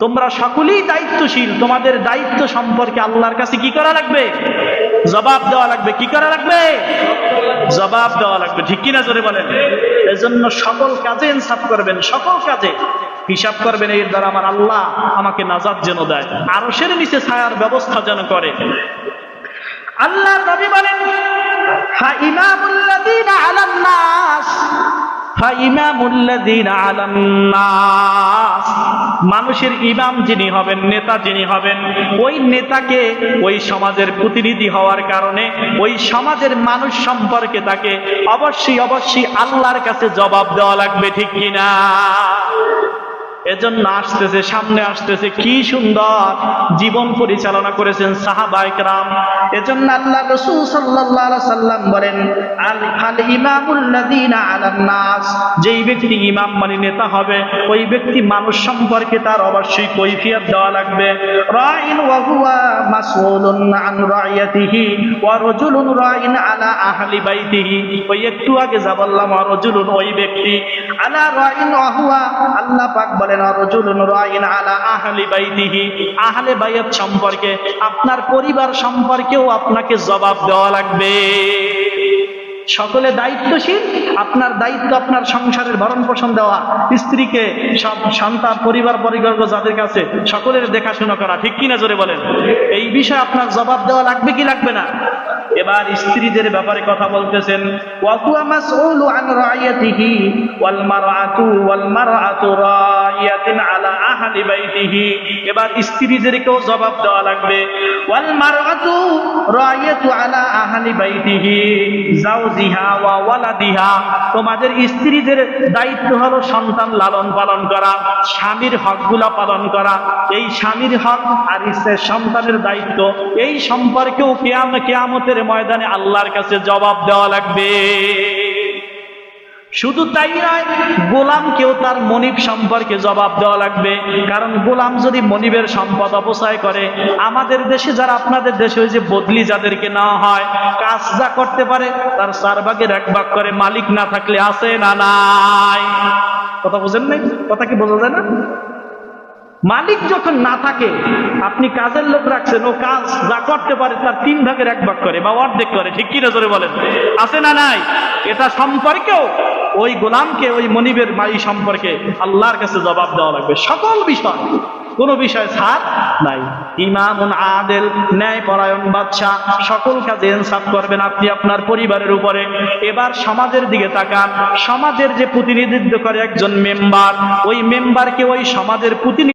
তোমরা সকলেই দায়িত্বশীল, তোমাদের দায়িত্ব সম্পর্কে আল্লাহর কাছে কি করা লাগবে? জবাব দেওয়া লাগবে। কি করা লাগবে? জবাব দেওয়া লাগবে। ঠিক কিনা জোরে বলেন? এজন্য সকল কাজে ইনসাফ করবেন, সকল কাজে হিসাব করবেন। এর দ্বারা আমার আল্লাহ আমাকে নাজাত যেন দেয়, আরশের নিচে ছায়ার ব্যবস্থা যেন করে। আল্লাহ নবী বলেন, ফা ইমামুল্লাযীনা আলান নাস, ফা ইমামুল্লাযীনা আলান নাস, মানুষের ইমাম যিনি হবেন, নেতা যিনি হবেন, ওই নেতাকে ওই সমাজের প্রতিনিধি হওয়ার কারণে ওই সমাজের মানুষ সম্পর্কে তাকে অবশ্যই অবশ্যই আল্লাহর কাছে জবাব দেওয়া লাগবে। ঠিক কিনা? এজন্য আসতেছে, সামনে আসতেছে, কি সুন্দর জীবন পরিচালনা করেছেন সাহাবায়ে কেরাম। এজন্য আল্লাহ রাসূল সাল্লাল্লাহু আলাইহি সাল্লাম বলেন, আল ইমামুল্লাযীনা আলান নাস, যেই ব্যক্তি ইমাম মানে নেতা হবে, ওই ব্যক্তি মানুষ সম্পর্কে তার অবশ্যই কৈফিয়ত দেওয়া লাগবে। রাইন ওয়া হুয়া মাসউলুন আন রাইয়াতিহি ওয়া রাজুলুন রাইন আলা আহলি বাইতিহি। ওই একটু আগে যা বললাম, ওয়া রাজুলুন ওই ব্যক্তি, আলা রাইন ওয়া হুয়া, আল্লাহ পাক বলেন রাজুলুন রাইন আলা আহলি বাইতিহি, আহলে বাইত সম্পর্কে, আপনার পরিবার সম্পর্কেও আপনাকে জবাব দেওয়া লাগবে। সকলে দায়িত্বশীল। আপনার দায়িত্ব আপনার সংসারের ভরণ পোষণ দেওয়া, স্ত্রীকে, সব সন্তান, পরিবার পরিবর্গ যাদের কাছে, সকলের দেখাশোনা করা। ঠিক কিনা জোরে বলেন? এই বিষয়ে আপনার জবাব দেওয়া লাগবে কি লাগবে না? এবার স্ত্রীদের ব্যাপারে কথা বলতেছেন, ওয়া হুয়া মাসউলু আন রাইয়াতিহি ওয়াল মারআতু রাইয়াতুন আলা আহলি বাইতিহি। এবার স্ত্রীদেরকেও জবাব দেওয়া লাগবে। ওয়াল মারআতু রাইয়াতু আলা আহলি বাইতিহি জাওজিহা ওয়া ওয়ালাদিহা। তোমাদের স্ত্রীদের দায়িত্ব হলো সন্তান লালন পালন করা, স্বামীর হকগুলা পালন করা। এই স্বামীর হক আর সন্তানের দায়িত্ব, এই সম্পর্কেও কিয়ামতের ময়দানে আল্লাহর কাছে জবাব দেওয়া লাগবে। শুধু তাই নয়, গোলামকেও তার মনিব সম্পর্কে জবাব দেওয়া লাগবে। কারণ গোলাম যদি মনিবের সম্পদ অপচয় করে, আমাদের দেশে যারা আপনাদের দেশে ওই যে বদলি যাদেরকে নেওয়া হয়, কাজ যা করতে পারে তার 4 ভাগের 1 ভাগ করে, মালিক না থাকলে আছে না নাই? কথা বুঝেন নাই? কথা কি বোঝা যায় না? মালিক যখন না থাকে, আপনি কাজের লোক রাখছেন, ও কাজ যা করতে পারে তার 3 ভাগের 1 ভাগ করে বা অর্ধেক করে। ঠিক কি না জোরে বলেন? আছে না নাই? এটা সম্পর্কেও ওই গোলামকে, ওই মনিবের মাই সম্পর্কে আল্লাহর কাছে জবাব দেওয়া লাগবে। সকল বিষয়, কোনো বিষয় ছাড় নাই। ইমামুন আদেল, ন্যায় পরায়ণ বাদশা, সকল কাজে ইনসাফ করবেন আপনি আপনার পরিবারের উপরে। এবার সমাজের দিকে তাকান। সমাজের যে প্রতিনিধিত্ব করে একজন মেম্বার, ওই মেম্বারকে ওই সমাজের প্রতিনিধি